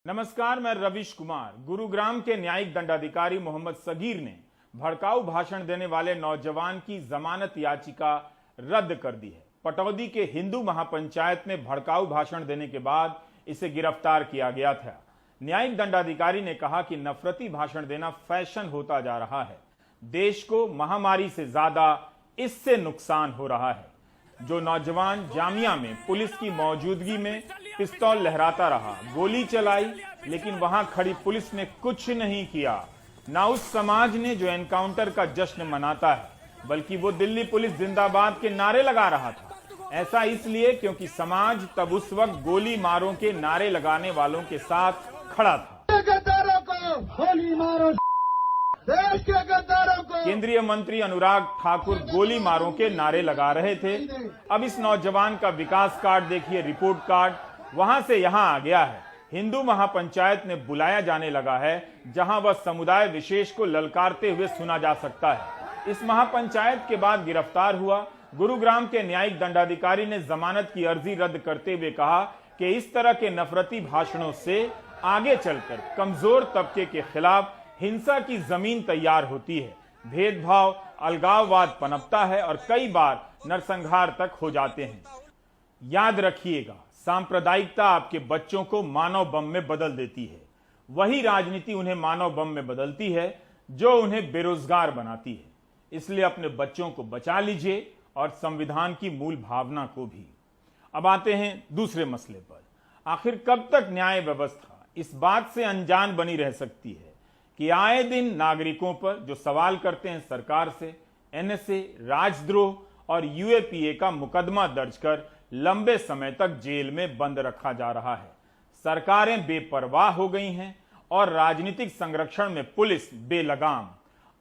नमस्कार, मैं रविश कुमार। गुरुग्राम के न्यायिक दंडाधिकारी मोहम्मद सगीर ने भड़काऊ भाषण देने वाले नौजवान की जमानत याचिका रद्द कर दी है। पटौदी के हिंदू महापंचायत में भड़काऊ भाषण देने के बाद इसे गिरफ्तार किया गया था। न्यायिक दंडाधिकारी ने कहा कि नफरती भाषण देना फैशन होता जा रहा है। देश को महामारी से ज्यादा इससे नुकसान हो रहा है। जो नौजवान जामिया में पुलिस की मौजूदगी में पिस्तौल लहराता रहा, गोली चलाई, लेकिन वहां खड़ी पुलिस ने कुछ नहीं किया। ना उस समाज ने जो एनकाउंटर का जश्न मनाता है, बल्कि वो दिल्ली पुलिस जिंदाबाद के नारे लगा रहा था। ऐसा इसलिए क्योंकि समाज तब उस वक्त गोली मारो के नारे लगाने वालों के साथ खड़ा था। गद्दारों को गोली मारो, देश के गद्दारों को। केंद्रीय मंत्री अनुराग ठाकुर गोली मारो के नारे लगा रहे थे। अब इस नौजवान का विकास कार्ड देखिए, रिपोर्ट कार्ड वहां से यहां आ गया है। हिंदू महापंचायत ने बुलाया जाने लगा है, जहां वह समुदाय विशेष को ललकारते हुए सुना जा सकता है। इस महापंचायत के बाद गिरफ्तार हुआ। गुरुग्राम के न्यायिक दंडाधिकारी ने जमानत की अर्जी रद्द करते हुए कहा कि इस तरह के नफरती भाषणों से आगे चलकर कमजोर तबके के खिलाफ हिंसा की जमीन तैयार होती है। भेदभाव, अलगाववाद पनपता है और कई बार नरसंहार तक हो जाते हैं। याद रखिएगा, सांप्रदायिकता आपके बच्चों को मानव बम में बदल देती है। वही राजनीति उन्हें मानव बम में बदलती है जो उन्हें बेरोजगार बनाती है। इसलिए अपने बच्चों को बचा लीजिए और संविधान की मूल भावना को भी। अब आते हैं दूसरे मसले पर। आखिर कब तक न्याय व्यवस्था इस बात से अनजान बनी रह सकती है कि आए दिन नागरिकों पर जो सवाल करते हैं सरकार से, एनएसए, राजद्रोह और यूएपीए का मुकदमा दर्ज कर लंबे समय तक जेल में बंद रखा जा रहा है। सरकारें बेपरवाह हो गई हैं और राजनीतिक संरक्षण में पुलिस बेलगाम।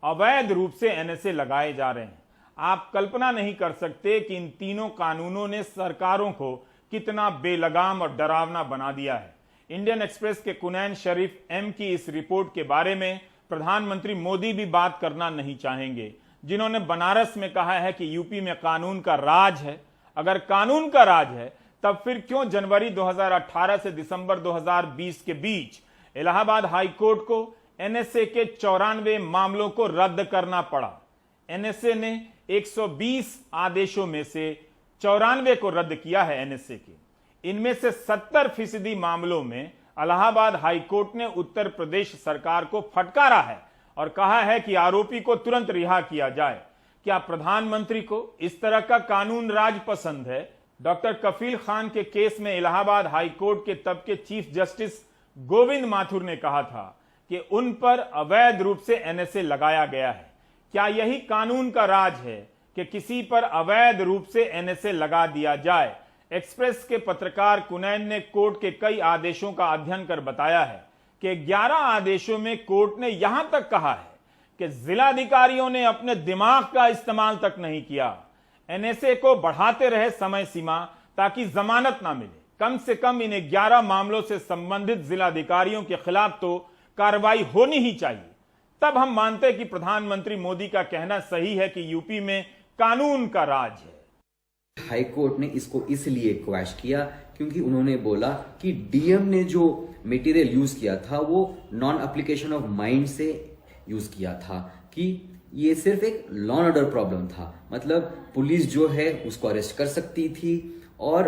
अवैध रूप से एनएसए लगाए जा रहे हैं। आप कल्पना नहीं कर सकते कि इन तीनों कानूनों ने सरकारों को कितना बेलगाम और डरावना बना दिया है। इंडियन एक्सप्रेस के कुनैन शरीफ एम की इस रिपोर्ट के बारे में प्रधानमंत्री मोदी भी बात करना नहीं चाहेंगे, जिन्होंने बनारस में कहा है कि यूपी में कानून का राज है। अगर कानून का राज है, तब फिर क्यों जनवरी 2018 से दिसंबर 2020 के बीच इलाहाबाद हाई कोर्ट को एनएसए के 94 मामलों को रद्द करना पड़ा? एनएसए ने 120 आदेशों में से 94 को रद्द किया है एनएसए के। इनमें से 70% मामलों में इलाहाबाद हाई कोर्ट ने उत्तर प्रदेश सरकार को फटकारा है और कहा है कि आरोपी को तुरंत रिहा किया जाए। क्या प्रधानमंत्री को इस तरह का कानून राज पसंद है? डॉक्टर कफील खान के केस में इलाहाबाद हाई कोर्ट के तब के चीफ जस्टिस गोविंद माथुर ने कहा था कि उन पर अवैध रूप से एनएसए लगाया गया है। क्या यही कानून का राज है कि किसी पर अवैध रूप से एनएसए लगा दिया जाए? एक्सप्रेस के पत्रकार कुनैन ने कोर्ट के कई आदेशों का अध्ययन कर बताया है कि 11 आदेशों में कोर्ट ने यहां तक कहा है कि जिलाधिकारियों ने अपने दिमाग का इस्तेमाल तक नहीं किया। एनएसए को बढ़ाते रहे समय सीमा ताकि जमानत ना मिले। कम से कम इन 11 मामलों से संबंधित जिलाधिकारियों के खिलाफ तो कार्रवाई होनी ही चाहिए। तब हम मानते कि प्रधानमंत्री मोदी का कहना सही है कि यूपी में कानून का राज है। हाई कोर्ट ने इसको इसलिए क्वैश किया क्योंकि उन्होंने बोला कि डीएम ने जो मटेरियल यूज किया था वो नॉन एप्लीकेशन ऑफ माइंड से यूज किया था, कि ये सिर्फ एक लॉ एंड ऑर्डर प्रॉब्लम था। मतलब पुलिस जो है उसको अरेस्ट कर सकती थी और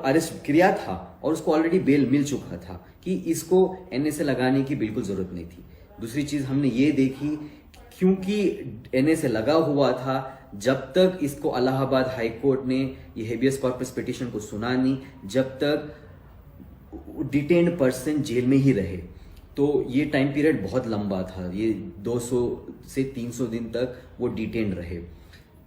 अरेस्ट किया था और उसको ऑलरेडी बेल मिल चुका था, कि इसको एनएसए लगाने की बिल्कुल जरूरत नहीं थी। दूसरी चीज हमने ये देखी, क्योंकि एनएसए लगा हुआ था, जब तक इसको इलाहाबाद हाई कोर्ट ने ये हेबियस कॉर्पस पिटीशन को सुना नहीं, जब तक डिटेन्ड पर्सन जेल में ही रहे, तो ये टाइम पीरियड बहुत लंबा था। ये 200 से 300 दिन तक वो डिटेन रहे।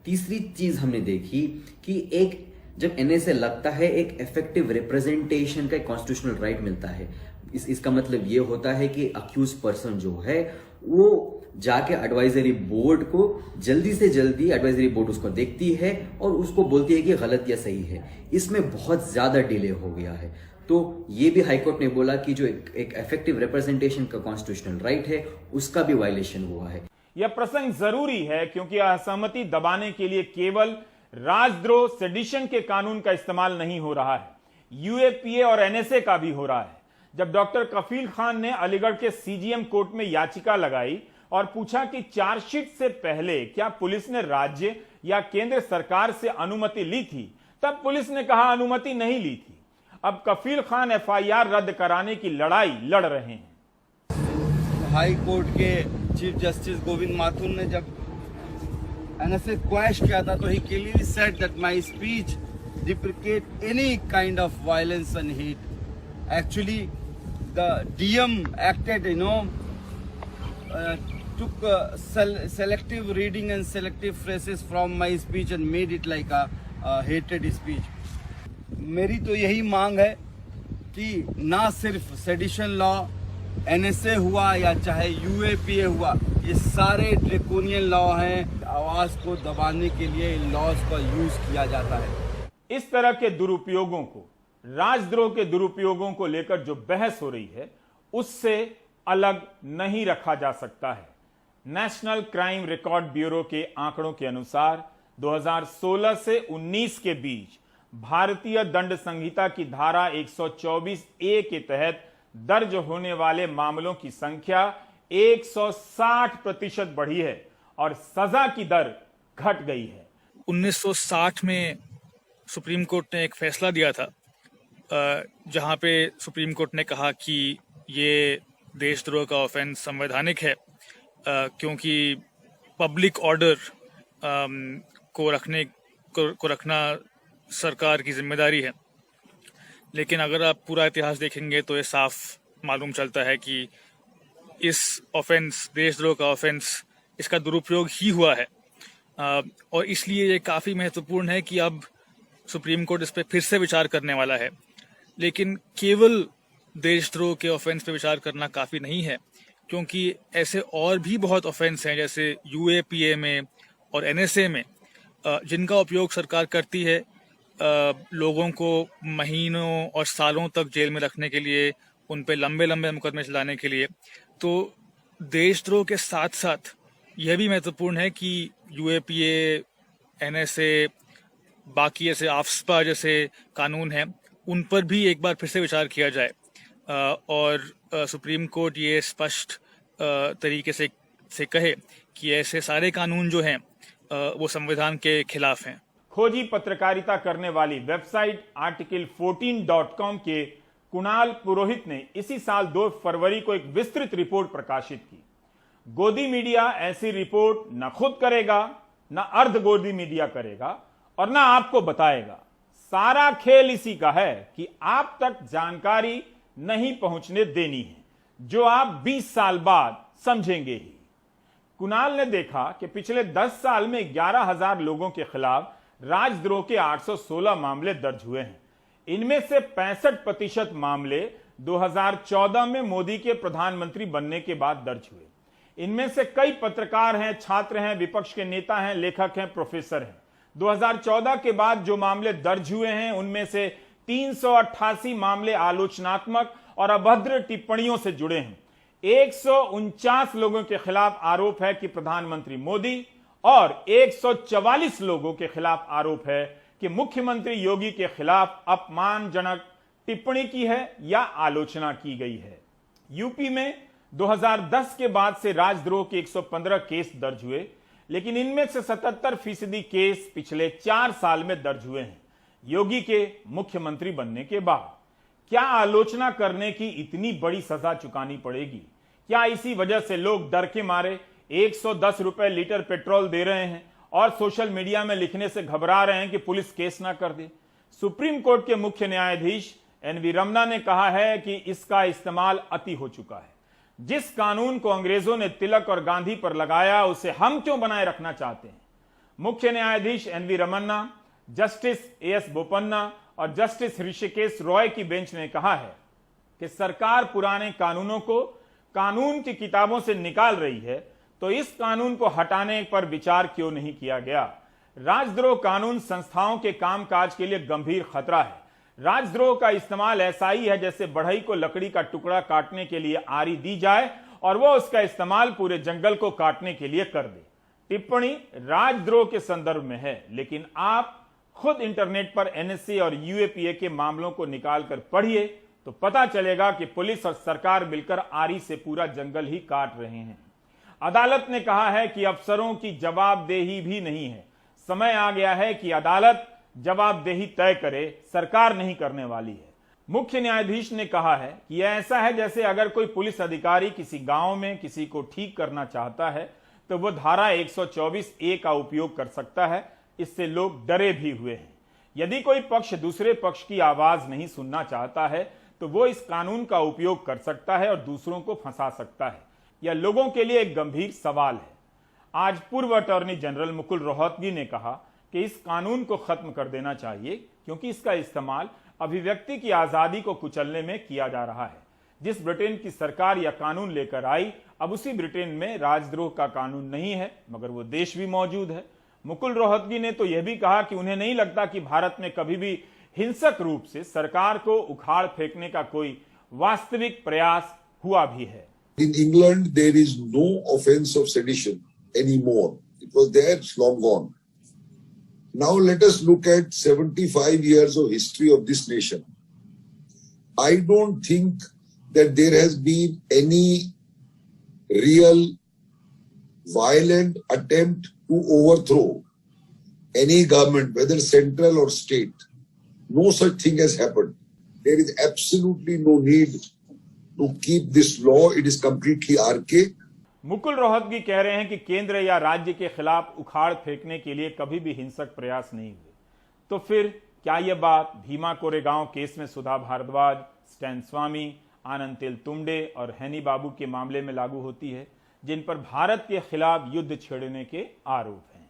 तीसरी चीज हमने देखी कि एक जब एनएसए लगता है, एक इफेक्टिव रिप्रेजेंटेशन का कॉन्स्टिट्यूशनल राइट मिलता है। इसका मतलब ये होता है कि अक्यूज पर्सन जो है वो जाके एडवाइजरी बोर्ड को जल्दी से जल्दी एडवाइजरी बोर्ड उसको देखती है और उसको बोलती है कि गलत या सही है। इसमें बहुत ज्यादा डिले हो गया है। तो ये भी हाईकोर्ट ने बोला कि जो एक इफेक्टिव रिप्रेजेंटेशन का कॉन्स्टिट्यूशनल राइट है उसका भी वायलेशन हुआ है। यह प्रसंग जरूरी है क्योंकि असहमति दबाने के लिए केवल राजद्रोह, सेडिशन के कानून का इस्तेमाल नहीं हो रहा है, यूएपीए और एनएसए का भी हो रहा है। जब डॉक्टर कफील खान ने अलीगढ़ के सीजीएम कोर्ट में याचिका लगाई और पूछा कि चार्जशीट से पहले क्या पुलिस ने राज्य या केंद्र सरकार से अनुमति ली थी, तब पुलिस ने कहा अनुमति नहीं ली थी। अब कफील खान एफआईआर रद्द कराने की लड़ाई लड़ रहे हैं। हाई कोर्ट के चीफ जस्टिस गोविंद माथुर ने जब एनएसए क्वैश किया था तो ही clearly said that my speech deprecate any kind of violence and hate. Actually the DM acted took selective reading and selective phrases from my speech and made it like a hated speech. मेरी तो यही मांग है कि ना सिर्फ sedition law, NSA हुआ या चाहे यूएपीए हुआ, ये सारे ड्रैकोनियन लॉ हैं। आवाज को दबाने के लिए इन लॉज का यूज किया जाता है। इस तरह के दुरुपयोगों को, राजद्रोह के दुरुपयोगों को लेकर जो बहस हो रही है उससे अलग नहीं रखा जा सकता है। नेशनल क्राइम रिकॉर्ड ब्यूरो के आंकड़ों के अनुसार 2016 से 19 के बीच भारतीय दंड संहिता की धारा 124 ए के तहत दर्ज होने वाले मामलों की संख्या 160% बढ़ी है और सजा की दर घट गई है। 1960 में सुप्रीम कोर्ट ने एक फैसला दिया था जहां पे सुप्रीम कोर्ट ने कहा कि ये देशद्रोह का ऑफेंस संवैधानिक है क्योंकि पब्लिक ऑर्डर को रखना सरकार की जिम्मेदारी है। लेकिन अगर आप पूरा इतिहास देखेंगे तो ये साफ मालूम चलता है कि इस ऑफेंस, देशद्रोह का ऑफेंस, इसका दुरुपयोग ही हुआ है और इसलिए ये काफ़ी महत्वपूर्ण है कि अब सुप्रीम कोर्ट इस पर फिर से विचार करने वाला है। लेकिन केवल देशद्रोह के ऑफेंस पे विचार करना काफ़ी नहीं है, क्योंकि ऐसे और भी बहुत ऑफेंस हैं जैसे यूएपीए में और एनएसए में जिनका उपयोग सरकार करती है लोगों को महीनों और सालों तक जेल में रखने के लिए, उन पे लंबे लंबे मुकदमे चलाने के लिए। तो देशद्रोह के साथ साथ यह भी महत्वपूर्ण है कि यूएपीए, एनएसए, बाकी ऐसे आफ्स्पा जैसे कानून हैं उन पर भी एक बार फिर से विचार किया जाए और सुप्रीम कोर्ट ये स्पष्ट तरीके से कहे कि ऐसे सारे कानून जो हैं वो संविधान के खिलाफ हैं। खोजी पत्रकारिता करने वाली वेबसाइट article14.com के कुणाल पुरोहित ने इसी साल 2 फरवरी को एक विस्तृत रिपोर्ट प्रकाशित की। गोदी मीडिया ऐसी रिपोर्ट न खुद करेगा, न अर्ध गोदी मीडिया करेगा और न आपको बताएगा। सारा खेल इसी का है कि आप तक जानकारी नहीं पहुंचने देनी है, जो आप 20 साल बाद समझेंगे ही। कुणाल ने देखा कि पिछले 10 साल में 11,000 लोगों के खिलाफ राजद्रोह के 816 मामले दर्ज हुए हैं। इनमें से 65% मामले 2014 में मोदी के प्रधानमंत्री बनने के बाद दर्ज हुए। इनमें से कई पत्रकार हैं, छात्र हैं, विपक्ष के नेता हैं, लेखक हैं, प्रोफेसर हैं। 2014 के बाद जो मामले दर्ज हुए हैं उनमें से 388 मामले आलोचनात्मक और अभद्र टिप्पणियों से जुड़े हैं। 149 लोगों के खिलाफ आरोप है कि प्रधानमंत्री मोदी और 144 लोगों के खिलाफ आरोप है कि मुख्यमंत्री योगी के खिलाफ अपमानजनक टिप्पणी की है या आलोचना की गई है। यूपी में 2010 के बाद से राजद्रोह के 115 केस दर्ज हुए, लेकिन इनमें से 77% केस पिछले 4 साल में दर्ज हुए हैं, योगी के मुख्यमंत्री बनने के बाद। क्या आलोचना करने की इतनी बड़ी सजा चुकानी पड़ेगी? क्या इसी वजह से लोग डर के मारे 110 रुपए लीटर पेट्रोल दे रहे हैं और सोशल मीडिया में लिखने से घबरा रहे हैं कि पुलिस केस ना कर दे? सुप्रीम कोर्ट के मुख्य न्यायाधीश एनवी रमन्ना ने कहा है कि इसका इस्तेमाल अति हो चुका है। जिस कानून को अंग्रेजों ने तिलक और गांधी पर लगाया उसे हम क्यों बनाए रखना चाहते हैं? मुख्य न्यायाधीश NV Ramana, justice AS Bopanna और जस्टिस ऋषिकेश रॉय की बेंच ने कहा है कि सरकार पुराने कानूनों को कानून की किताबों से निकाल रही है, तो इस कानून को हटाने पर विचार क्यों नहीं किया गया? राजद्रोह कानून संस्थाओं के कामकाज के लिए गंभीर खतरा है। राजद्रोह का इस्तेमाल ऐसा ही है जैसे बढ़ई को लकड़ी का टुकड़ा काटने के लिए आरी दी जाए और वो उसका इस्तेमाल पूरे जंगल को काटने के लिए कर दे। टिप्पणी राजद्रोह के संदर्भ में है, लेकिन आप खुद इंटरनेट पर एनएसए और यूएपीए के मामलों को निकालकर पढ़िए तो पता चलेगा कि पुलिस और सरकार मिलकर आरी से पूरा जंगल ही काट रहे हैं। अदालत ने कहा है कि अफसरों की जवाबदेही भी नहीं है। समय आ गया है कि अदालत जवाबदेही तय करे, सरकार नहीं करने वाली है। मुख्य न्यायाधीश ने कहा है कि यह ऐसा है जैसे अगर कोई पुलिस अधिकारी किसी गांव में किसी को ठीक करना चाहता है तो वह धारा 124A का उपयोग कर सकता है। इससे लोग डरे भी हुए हैं। यदि कोई पक्ष दूसरे पक्ष की आवाज नहीं सुनना चाहता है तो वो इस कानून का उपयोग कर सकता है और दूसरों को फंसा सकता है। यह लोगों के लिए एक गंभीर सवाल है। आज पूर्व अटॉर्नी जनरल मुकुल रोहतगी ने कहा कि इस कानून को खत्म कर देना चाहिए क्योंकि इसका इस्तेमाल अभिव्यक्ति की आजादी को कुचलने में किया जा रहा है। जिस ब्रिटेन की सरकार यह कानून लेकर आई, अब उसी ब्रिटेन में राजद्रोह का कानून नहीं है मगर वो देश भी मौजूद है। मुकुल रोहतगी ने तो यह भी कहा कि उन्हें नहीं लगता कि भारत में कभी भी हिंसक रूप से सरकार को उखाड़ फेंकने का कोई वास्तविक प्रयास हुआ भी है। In England, there is no offense of sedition anymore. It was there, it's long gone. Now let us look at 75 years of history of this nation. I don't think that there has been any real violent attempt to overthrow any government, whether central or state. No such thing has happened. There is absolutely no need to keep this law. It is completely archaic. Mukul Rohatgi कह रहे हैं कि केंद्र या राज्य के खिलाफ उखाड़ फेंकने के लिए कभी भी हिंसक प्रयास नहीं हुए। तो फिर क्या यह बात भीमा कोरेगांव केस में सुधा भारद्वाज, स्टैन स्वामी, आनंद तेलतुंबडे और हैनी बाबू के मामले में लागू होती है, जिन पर भारत के खिलाफ युद्ध छेड़ने के आरोप हैं?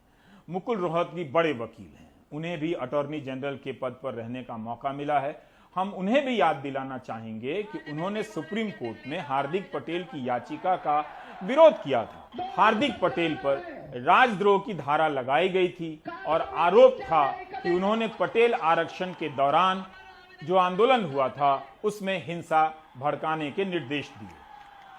मुकुल रोहतगी बड़े वकील हैं, उन्हें भी अटॉर्नी जनरल के पद पर रहने का मौका मिला है। हम उन्हें भी याद दिलाना चाहेंगे कि उन्होंने सुप्रीम कोर्ट में हार्दिक पटेल की याचिका का विरोध किया था। हार्दिक पटेल पर राजद्रोह की धारा लगाई गई थी और आरोप था कि उन्होंने पटेल आरक्षण के दौरान जो आंदोलन हुआ था उसमें हिंसा भड़काने के निर्देश दिए।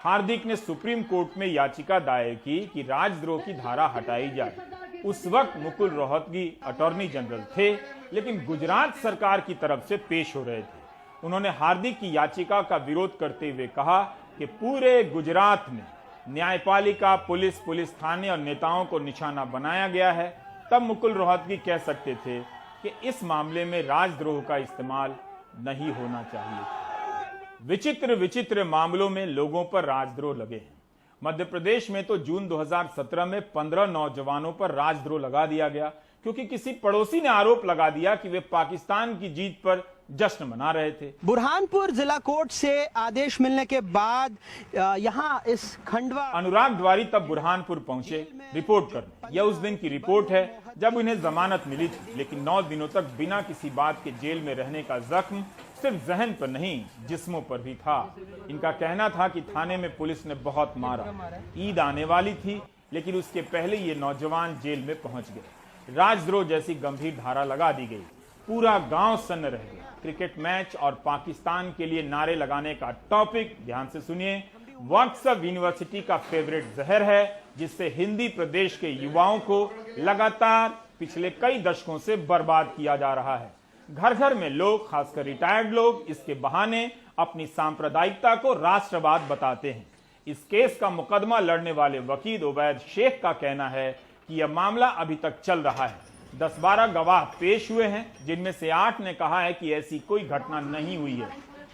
हार्दिक ने सुप्रीम कोर्ट में याचिका दायर की कि राजद्रोह की धारा हटाई जाए। उस वक्त मुकुल रोहतगी अटॉर्नी जनरल थे, लेकिन गुजरात सरकार की तरफ से पेश हो रहे थे। उन्होंने हार्दिक की याचिका का विरोध करते हुए कहा कि पूरे गुजरात में न्यायपालिका, पुलिस, पुलिस थाने और नेताओं को निशाना बनाया गया है। तब मुकुल रोहतगी कह सकते थे कि इस मामले में राजद्रोह का इस्तेमाल नहीं होना चाहिए। विचित्र विचित्र मामलों में लोगों पर राजद्रोह लगे हैं। मध्य प्रदेश में तो जून 2017 में 15 नौजवानों पर राजद्रोह लगा दिया गया क्योंकि किसी पड़ोसी ने आरोप लगा दिया कि वे पाकिस्तान की जीत पर जश्न मना रहे थे। बुरहानपुर जिला कोर्ट से आदेश मिलने के बाद यहां इस खंडवा अनुराग द्वारी तब बुरहानपुर पहुंचे रिपोर्ट करने। यह उस दिन की रिपोर्ट है जब उन्हें जमानत मिली थी, लेकिन 9 दिनों तक बिना किसी बात के जेल में रहने का जख्म सिर्फ जहन पर नहीं, जिस्मों पर भी था। इनका कहना था कि थाने में पुलिस ने बहुत मारा। ईद आने वाली थी, लेकिन उसके पहले ये नौजवान जेल में पहुंच गए। राजद्रोह जैसी गंभीर धारा लगा दी गई। पूरा गांव सन्न रह गया। क्रिकेट मैच और पाकिस्तान के लिए नारे लगाने का टॉपिक, ध्यान से सुनिए, व्हाट्सएप यूनिवर्सिटी का फेवरेट जहर है, जिससे हिंदी प्रदेश के युवाओं को लगातार पिछले कई दशकों से बर्बाद किया जा रहा है। घर घर में लोग, खासकर रिटायर्ड लोग, इसके बहाने अपनी सांप्रदायिकता को राष्ट्रवाद बताते हैं। इस केस का मुकदमा लड़ने वाले वकील उबैद शेख का कहना है कि यह मामला अभी तक चल रहा है। 10-12 गवाह पेश हुए हैं, जिनमें से 8 ने कहा है कि ऐसी कोई घटना नहीं हुई है।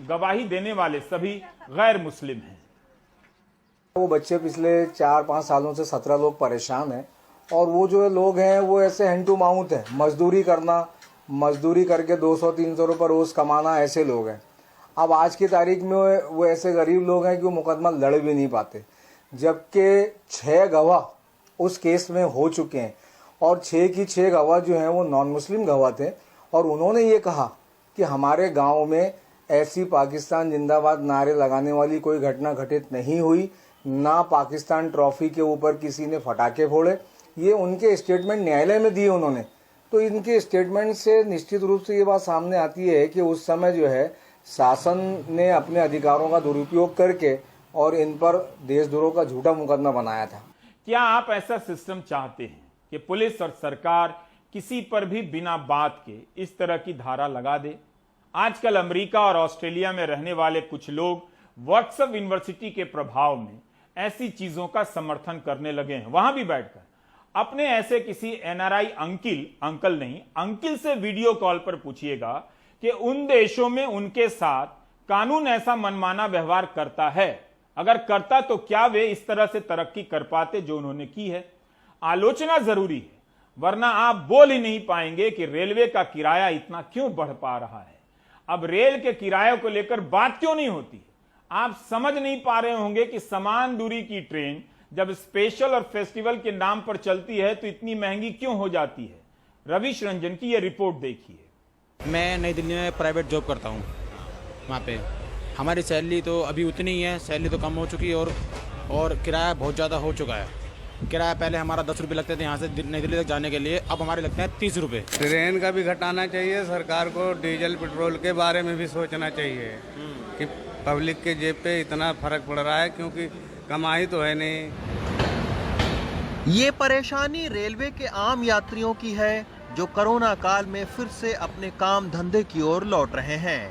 गवाही देने वाले सभी गैर मुस्लिम हैं। वो बच्चे पिछले 4-5 सालों से 17 लोग परेशान हैं और वो जो लोग हैं वो ऐसे हैंड टू माउथ है, मजदूरी करके 200-300 रुपये रोज कमाना, ऐसे लोग हैं। अब आज की तारीख में वो ऐसे गरीब लोग हैं कि वो मुकदमा लड़ भी नहीं पाते, जबकि 6 गवाह उस केस में हो चुके हैं और 6 की 6 गवाह जो हैं वो नॉन मुस्लिम गवाह थे और उन्होंने ये कहा कि हमारे गांव में ऐसी पाकिस्तान जिंदाबाद नारे लगाने वाली कोई घटना घटित नहीं हुई, ना पाकिस्तान ट्रॉफी के ऊपर किसी ने फटाके फोड़े। ये उनके स्टेटमेंट न्यायालय में दिए उन्होंने। तो इनके स्टेटमेंट से निश्चित रूप से ये बात सामने आती है कि उस समय जो है शासन ने अपने अधिकारों का दुरुपयोग करके और इन पर देशद्रोह का झूठा मुकदमा बनाया था। क्या आप ऐसा सिस्टम चाहते हैं कि पुलिस और सरकार किसी पर भी बिना बात के इस तरह की धारा लगा दे? आजकल अमेरिका और ऑस्ट्रेलिया में रहने वाले कुछ लोग व्हाट्सएप यूनिवर्सिटी के प्रभाव में ऐसी चीजों का समर्थन करने लगे हैं। वहां भी बैठकर अपने ऐसे किसी एनआरआई अंकिल से वीडियो कॉल पर पूछिएगा कि उन देशों में उनके साथ कानून ऐसा मनमाना व्यवहार करता है। अगर करता तो क्या वे इस तरह से तरक्की कर पाते जो उन्होंने की है? आलोचना जरूरी है, वरना आप बोल ही नहीं पाएंगे कि रेलवे का किराया इतना क्यों बढ़ पा रहा है। अब रेल के किराए को लेकर बात क्यों नहीं होती? आप समझ नहीं पा रहे होंगे कि समान दूरी की ट्रेन जब स्पेशल और फेस्टिवल के नाम पर चलती है तो इतनी महंगी क्यों हो जाती है। रविश रंजन की यह रिपोर्ट देखिए। मैं नई दिल्ली में प्राइवेट जॉब करता हूँ। वहाँ पे हमारी सैलरी तो अभी उतनी ही है, सैलरी तो कम हो चुकी है और किराया बहुत ज़्यादा हो चुका है। किराया पहले हमारा 10 रुपये लगते थे यहाँ से नई दिल्ली तक जाने के लिए, अब हमारे लगते हैं 30 रुपये। ट्रेन का भी घटाना चाहिए, सरकार को डीजल पेट्रोल के बारे में भी सोचना चाहिए कि पब्लिक के जेब पे इतना फर्क पड़ रहा है, क्योंकि कमाई तो है नहीं। ये परेशानी रेलवे के आम यात्रियों की है जो कोरोना काल में फिर से अपने काम धंधे की ओर लौट रहे हैं।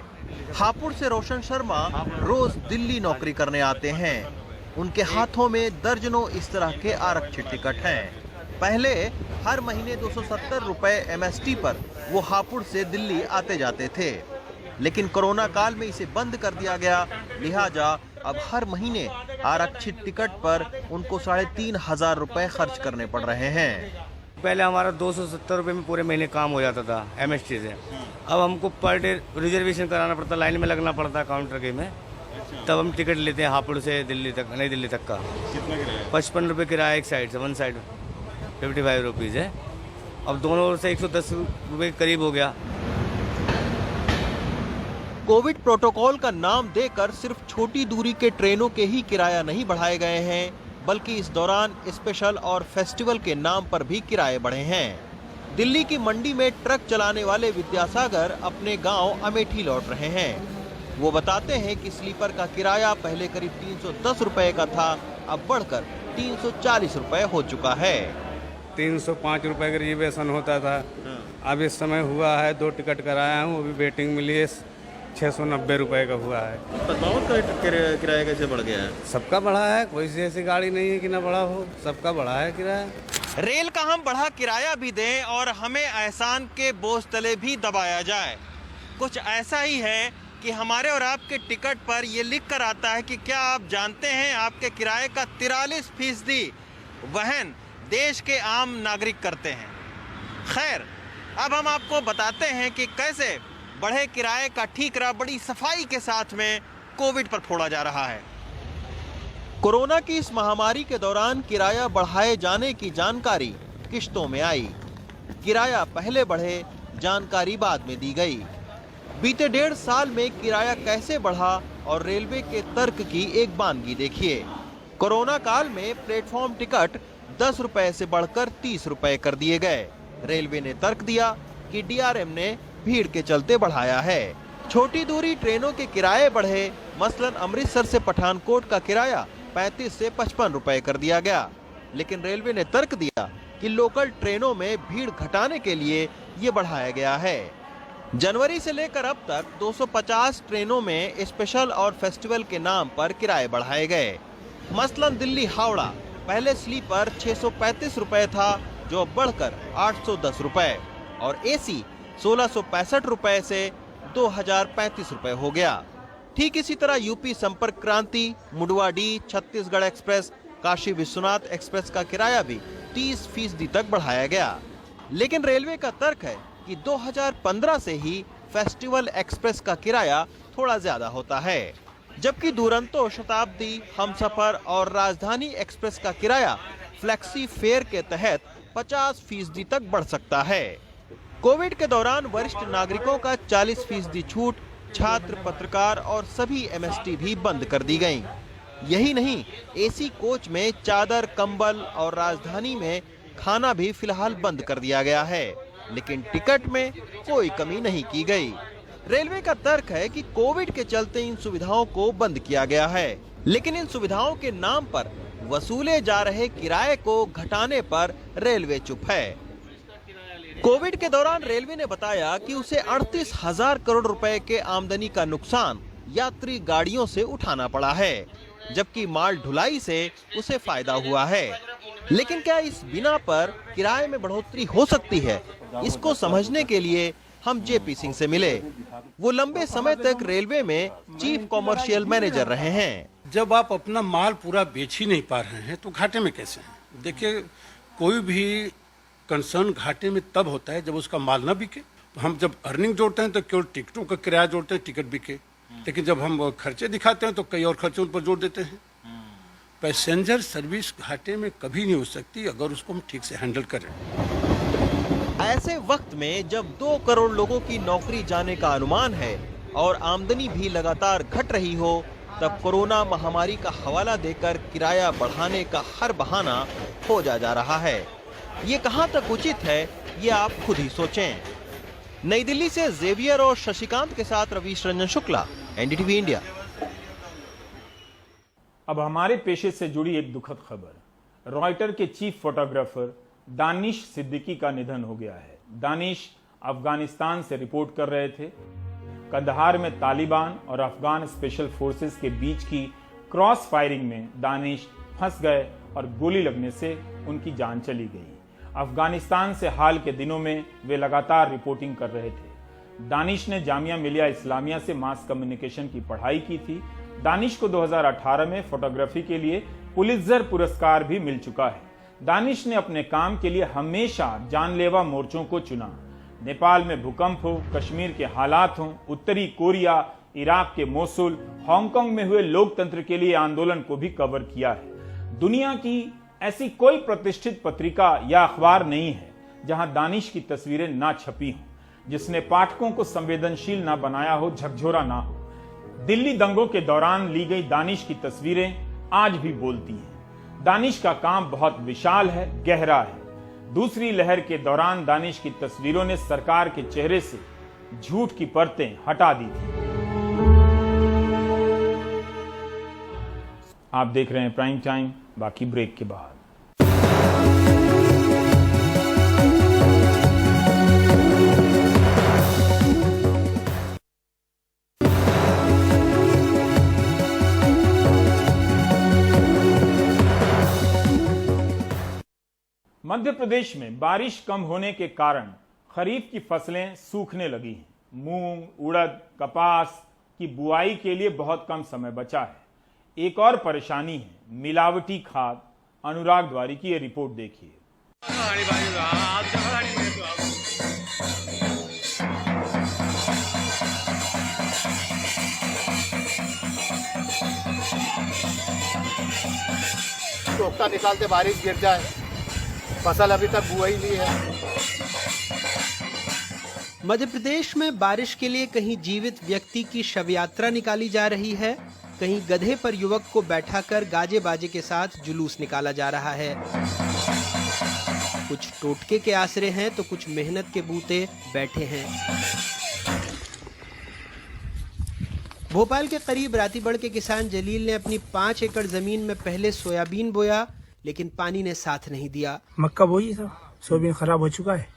हापुड़ से रोशन शर्मा रोज दिल्ली नौकरी करने आते हैं। उनके हाथों में दर्जनों इस तरह के आरक्षित टिकट हैं। पहले हर महीने 270 रुपए MST पर वो हापुड़ से दिल्ली आते जाते थे, लेकिन कोरोना काल में इसे बंद कर दिया गया। लिहाजा अब हर महीने आरक्षित टिकट पर उनको 3,500 रुपए खर्च करने पड़ रहे हैं। पहले हमारा 270 रुपये में पूरे महीने काम हो जाता था MST से। अब हमको पर डे रिजर्वेशन कराना पड़ता, लाइन में लगना पड़ता काउंटर के में, तब हम टिकट लेते हैं हापुड़ से दिल्ली तक, नई दिल्ली तक का। कितना किराया? 55 रुपये किराया एक साइड से, वन साइड 55 रुपीज़ है। अब दोनों ओर से 110 रुपये करीब हो गया। कोविड प्रोटोकॉल का नाम देकर सिर्फ छोटी दूरी के ट्रेनों के ही किराया नहीं बढ़ाए गए हैं, बल्कि इस दौरान स्पेशल और फेस्टिवल के नाम पर भी किराए बढ़े हैं। दिल्ली की मंडी में ट्रक चलाने वाले विद्यासागर अपने गांव अमेठी लौट रहे हैं। वो बताते हैं कि स्लीपर का किराया पहले करीब 310 रुपए का था, अब बढ़कर 340 रुपए हो चुका है। 305 रुपये का रिजर्वेशन होता था, अब इस समय हुआ है 2 टिकट कराया हूँ, अभी वेटिंग मिली है 690 रुपये का हुआ है। बदलाव का किराया कैसे बढ़ गया है? सबका बढ़ा है, कोई सी ऐसी गाड़ी नहीं है कि ना बढ़ा हो, सबका बढ़ा है किराया। रेल का हम बढ़ा किराया भी दें और हमें एहसान के बोझ तले भी दबाया जाए। कुछ ऐसा ही है कि हमारे और आपके टिकट पर ये लिख कर आता है कि क्या आप जानते हैं आपके किराए का 43% वहन देश के आम नागरिक करते हैं। खैर, अब हम आपको बताते हैं कि कैसे बढ़े किराए का ठीकरा बड़ी सफाई के साथ में कोविड पर फोड़ा जा रहा है। कोरोना की इस महामारी के दौरान किराया बढ़ाए जाने की जानकारी किश्तों में आई। किराया पहले बढ़े, जानकारी बाद में दी गई। बीते 1.5 साल में किराया कैसे बढ़ा और रेलवे के तर्क की एक बानगी देखिए। कोरोना काल में प्लेटफॉर्म टिकट 10 रुपए से बढ़कर 30 रुपए कर दिए गए। रेलवे ने तर्क दिया कि DRM ने भीड़ के चलते बढ़ाया है। छोटी दूरी ट्रेनों के किराए बढ़े, मसलन अमृतसर से पठानकोट का किराया 35 से 55 रुपए कर दिया गया, लेकिन रेलवे ने तर्क दिया कि लोकल ट्रेनों में भीड़ घटाने के लिए ये बढ़ाया गया है। जनवरी से लेकर अब तक 250 ट्रेनों में स्पेशल और फेस्टिवल के नाम पर किराए बढ़ाए गए। मसलन दिल्ली हावड़ा पहले स्लीपर 635 रुपए था, जो अब बढ़कर 810 रुपए, और AC 1665 रुपए से 2035 रुपए हो गया। ठीक इसी तरह यूपी संपर्क क्रांति, मुडवा-डी, छत्तीसगढ़ एक्सप्रेस, काशी विश्वनाथ एक्सप्रेस का किराया भी 30% तक बढ़ाया गया। लेकिन रेलवे का तर्क है कि 2015 से ही फेस्टिवल एक्सप्रेस का किराया थोड़ा ज्यादा होता है, जबकि दुरंतो, शताब्दी, हमसफर और राजधानी एक्सप्रेस का किराया फ्लेक्सी फेयर के तहत 50% तक बढ़ सकता है। कोविड के दौरान वरिष्ठ नागरिकों का 40% छूट, छात्र, पत्रकार और सभी MST भी बंद कर दी गयी। यही नहीं, AC कोच में चादर, कंबल और राजधानी में खाना भी फिलहाल बंद कर दिया गया है, लेकिन टिकट में कोई कमी नहीं की गई। रेलवे का तर्क है कि कोविड के चलते इन सुविधाओं को बंद किया गया है, लेकिन इन सुविधाओं के नाम पर वसूले जा रहे किराए को घटाने पर रेलवे चुप है। कोविड के दौरान रेलवे ने बताया कि उसे 38,000 करोड़ रुपए के आमदनी का नुकसान यात्री गाड़ियों से उठाना पड़ा है, जबकि माल ढुलाई से उसे फायदा हुआ है। लेकिन क्या इस बिना पर किराए में बढ़ोतरी हो सकती है? इसको समझने के लिए हम जेपी सिंह से मिले। वो लंबे समय तक रेलवे में चीफ कॉमर्शियल मैनेजर रहे हैं। जब आप अपना माल पूरा बेच ही नहीं पा रहे हैं तो घाटे में कैसे हैं? देखिए, कोई भी कंसर्न घाटे में तब होता है जब उसका माल ना बिके। हम जब अर्निंग जोड़ते हैं तो केवल टिकटों का किराया जोड़ते हैं, टिकट बिके। लेकिन जब हम खर्चे दिखाते हैं तो कई और खर्चों पर जोड़ देते हैं। पैसेंजर सर्विस घाटे में कभी नहीं हो सकती अगर उसको हम ठीक से हैंडल करें। ऐसे वक्त में जब 2 करोड़ लोगों की नौकरी जाने का अनुमान है और आमदनी भी लगातार घट रही हो, तब कोरोना महामारी का हवाला देकर किराया बढ़ाने का हर बहाना खोजा जा रहा है। ये कहां तक उचित है, ये आप खुद ही सोचें। नई दिल्ली से जेवियर और शशिकांत के साथ रवीश रंजन शुक्ला, एनडीटीवी इंडिया। अब हमारे पेशे से जुड़ी एक दुखद खबर। रॉयटर के चीफ फोटोग्राफर दानिश सिद्दीकी का निधन हो गया है। दानिश अफगानिस्तान से रिपोर्ट कर रहे थे। कंदहार में तालिबान और अफगान स्पेशल फोर्सेस के बीच की क्रॉस फायरिंग में दानिश फंस गए और गोली लगने से उनकी जान चली गई। अफगानिस्तान से हाल के दिनों में वे लगातार रिपोर्टिंग कर रहे थे। दानिश ने जामिया मिलिया इस्लामिया से मास कम्युनिकेशन की पढ़ाई की थी। दानिश को 2018 में फोटोग्राफी के लिए पुलित्जर पुरस्कार भी मिल चुका है। दानिश ने अपने काम के लिए हमेशा जानलेवा मोर्चों को चुना। नेपाल में भूकंप हो, कश्मीर के हालात हों, उत्तरी कोरिया, इराक के मोसुल, हांगकांग में हुए लोकतंत्र के लिए आंदोलन को भी कवर किया है। दुनिया की ऐसी कोई प्रतिष्ठित पत्रिका या अखबार नहीं है जहां दानिश की तस्वीरें ना छपी हों, जिसने पाठकों को संवेदनशील ना बनाया हो, झकझोरा ना हो। दिल्ली दंगों के दौरान ली गई दानिश की तस्वीरें आज भी बोलती हैं। दानिश का काम बहुत विशाल है, गहरा है। दूसरी लहर के दौरान दानिश की तस्वीरों ने सरकार के चेहरे से झूठ की परतें हटा दी थी। आप देख रहे हैं प्राइम टाइम, बाकी ब्रेक के बाद। मध्य प्रदेश में बारिश कम होने के कारण खरीफ की फसलें सूखने लगी हैं। मूंग, उड़द, कपास की बुआई के लिए बहुत कम समय बचा है। एक और परेशानी है मिलावटी खाद। अनुराग द्वारी की ये रिपोर्ट देखिए। टोकता निकालते बारिश गिर जाए, फसल अभी तक बुआई नहीं है। मध्य प्रदेश में बारिश के लिए कहीं जीवित व्यक्ति की शव यात्रा निकाली जा रही है, कहीं गधे पर युवक को बैठाकर गाजे बाजे के साथ जुलूस निकाला जा रहा है। कुछ टोटके के आसरे हैं तो कुछ मेहनत के बूते बैठे हैं। भोपाल के करीब रातीबड़ के किसान जलील ने अपनी 5 एकड़ जमीन में पहले सोयाबीन बोया, लेकिन पानी ने साथ नहीं दिया। मक्का बोई था, सोयाबीन खराब हो चुका है।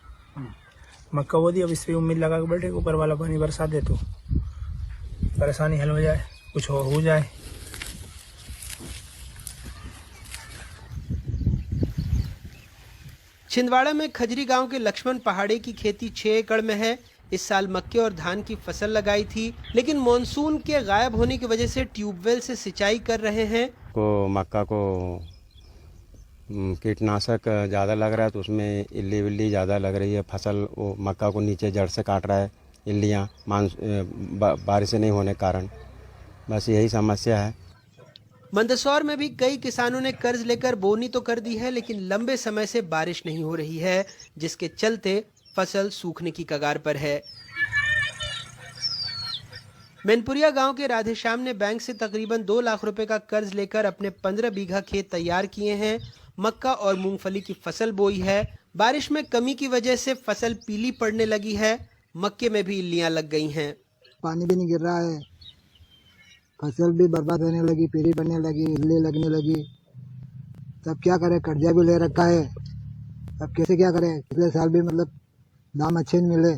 मक्का बो दी, अब इस पे उम्मीद लगा के बैठे ऊपर वाला पानी बरसा दे तो परेशानी हल हो जाए, कुछ हो जाए। छिंदवाड़ा में खजरी गांव के लक्ष्मण पहाड़े की खेती 6 एकड़ में है। इस साल मक्के और धान की फसल लगाई थी, लेकिन मॉनसून के गायब होने की वजह से ट्यूबवेल से सिंचाई कर रहे हैं। मक्का को कीटनाशक ज़्यादा लग रहा है तो उसमें इल्ली विल्ली ज़्यादा लग रही है। फसल वो मक्का को नीचे जड़ से काट रहा है, इल्लियाँ बारिश नहीं होने के कारण। बस यही समस्या है। मंदसौर में भी कई किसानों ने कर्ज लेकर बोनी तो कर दी है, लेकिन लंबे समय से बारिश नहीं हो रही है, जिसके चलते फसल सूखने की कगार पर है। मैनपुरिया गांव के राधेश्याम ने बैंक से तकरीबन 2 लाख रुपए का कर्ज लेकर अपने 15 बीघा खेत तैयार किए हैं। मक्का और मूंगफली की फसल बोई है। बारिश में कमी की वजह से फसल पीली पड़ने लगी है। मक्के में भी इल्लियां लग गई हैं। पानी भी नहीं गिर रहा है, फसल भी बर्बाद होने लगी, पीली पड़ने लगी, इल्ली लगने लगी। तब क्या करें, कर्जा भी ले रखा है, अब कैसे क्या करें। पिछले साल भी मतलब दाम अच्छे नहीं मिले।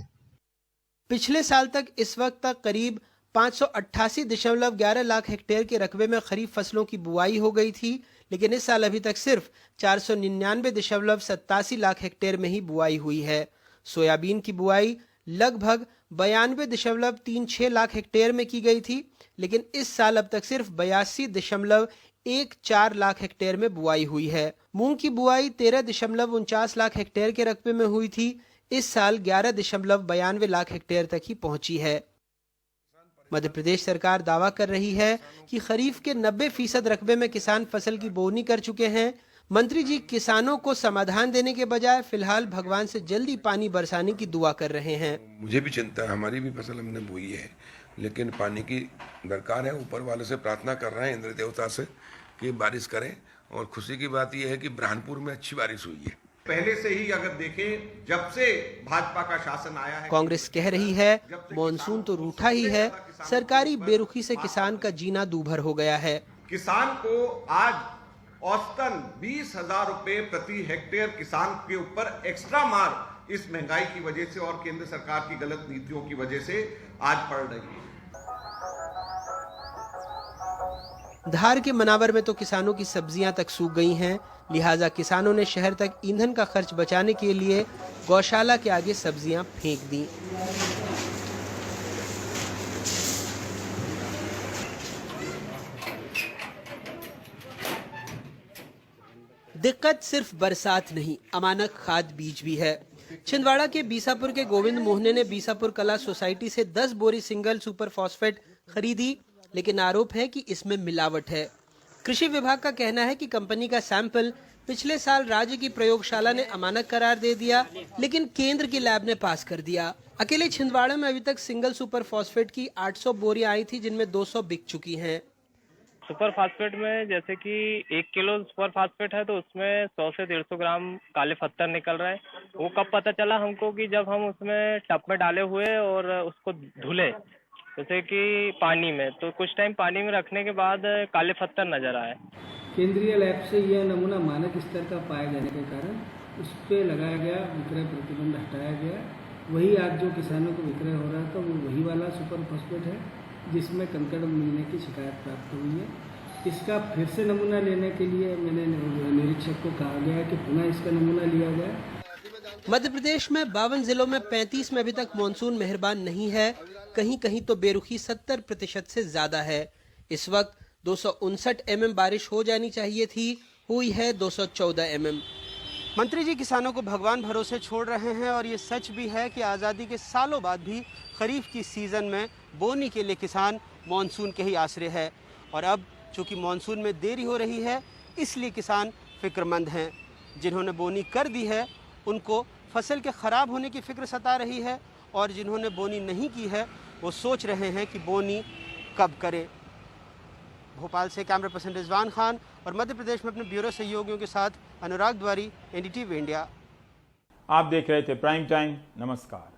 पिछले साल तक इस वक्त तक करीब 588.11 लाख हेक्टेयर के रकबे में खरीफ फसलों की बुआई हो गई थी, लेकिन इस साल अभी तक सिर्फ 499.87 लाख हेक्टेयर में ही बुआई हुई है। सोयाबीन की बुआई लगभग 92.36 लाख हेक्टेयर में की गई थी, लेकिन इस साल अब तक सिर्फ 82.14 लाख हेक्टेयर में बुआई हुई है। मूंग की बुआई 13.49 लाख हेक्टेयर के रकबे में हुई थी, इस साल 11.92 लाख हेक्टेयर तक ही पहुंची है। मध्य प्रदेश सरकार दावा कर रही है कि खरीफ के 90% रकबे में किसान फसल की बोनी कर चुके हैं। मंत्री जी किसानों को समाधान देने के बजाय फिलहाल भगवान से जल्दी पानी बरसाने की दुआ कर रहे हैं। मुझे भी चिंता है, हमारी भी फसल हमने बोई है, लेकिन पानी की दरकार है। ऊपर वाले से प्रार्थना कर रहे हैं, इंद्र देवता से, कि बारिश करें। और खुशी की बात यह है कि बुरहानपुर में अच्छी बारिश हुई है। पहले से ही अगर देखें, जब से भाजपा का शासन आया है, कांग्रेस कह रही है मॉनसून तो रूठा ही है, सरकारी बेरुखी से किसान का जीना दूभर हो गया है। किसान को आज औसतन 20,000 रुपए प्रति हेक्टेयर किसान के ऊपर एक्स्ट्रा मार इस महंगाई की वजह से और केंद्र सरकार की गलत नीतियों की वजह से आज पड़ रही है। धार के मनावर में तो किसानों की सब्जियां तक सूख गई हैं, लिहाजा किसानों ने शहर तक ईंधन का खर्च बचाने के लिए गौशाला के आगे सब्जियां फेंक दी। दिक्कत सिर्फ बरसात नहीं, अमानक खाद बीज भी है। छिंदवाड़ा के बीसापुर के गोविंद मोहने ने बीसापुर कला सोसाइटी से 10 बोरी सिंगल सुपर फॉस्फेट खरीदी, लेकिन आरोप है कि इसमें मिलावट है। कृषि विभाग का कहना है कि कंपनी का सैंपल पिछले साल राज्य की प्रयोगशाला ने अमानक करार दे दिया, लेकिन केंद्र की लैब ने पास कर दिया। अकेले छिंदवाड़ा में अभी तक सिंगल सुपर फॉस्फेट की 800 बोरियां आई थी, जिनमें 200 बिक चुकी हैं। सुपर फास्फेट में जैसे कि 1 किलो सुपर फास्फेट है तो उसमें 100 से 150 ग्राम काले पत्थर निकल रहे हैं। वो कब पता चला हमको कि जब हम उसमें टब में डाले हुए और उसको धुले, जैसे कि पानी में, तो कुछ टाइम पानी में रखने के बाद काले पत्थर नजर आए। केंद्रीय लैब से यह नमूना मानक स्तर का पाए जाने के कारण उस पर लगाया गया विक्रय प्रतिबंध हटाया गया। वही आज जो किसानों को विक्रय हो रहा था वो वही वाला सुपर फॉस्फेट है जिसमें कंकड़ मिलने की शिकायत प्राप्त हुई है। इसका फिर से नमूना लेने के लिए मैंने निरीक्षक को कहा गया कि पुनः इसका नमूना लिया गया। मध्य प्रदेश में 52 जिलों में 35 में अभी तक मानसून मेहरबान नहीं है। कहीं कहीं तो बेरुखी 70% से ज्यादा है। इस वक्त 259 mm बारिश हो जानी चाहिए थी, हुई है 214 mm। मंत्री जी किसानों को भगवान भरोसे छोड़ रहे हैं और ये सच भी है कि आज़ादी के सालों बाद भी खरीफ की सीज़न में बोनी के लिए किसान मानसून के ही आसरे है। और अब चूँकि मानसून में देरी हो रही है, इसलिए किसान फिक्रमंद हैं। जिन्होंने बोनी कर दी है उनको फसल के ख़राब होने की फिक्र सता रही है, और जिन्होंने बोनी नहीं की है वो सोच रहे हैं कि बोनी कब करें। भोपाल से कैमरा पर्सन रिजवान खान और मध्य प्रदेश में अपने ब्यूरो सहयोगियों के साथ अनुराग द्वारी, NDTV इंडिया। आप देख रहे थे प्राइम टाइम। नमस्कार।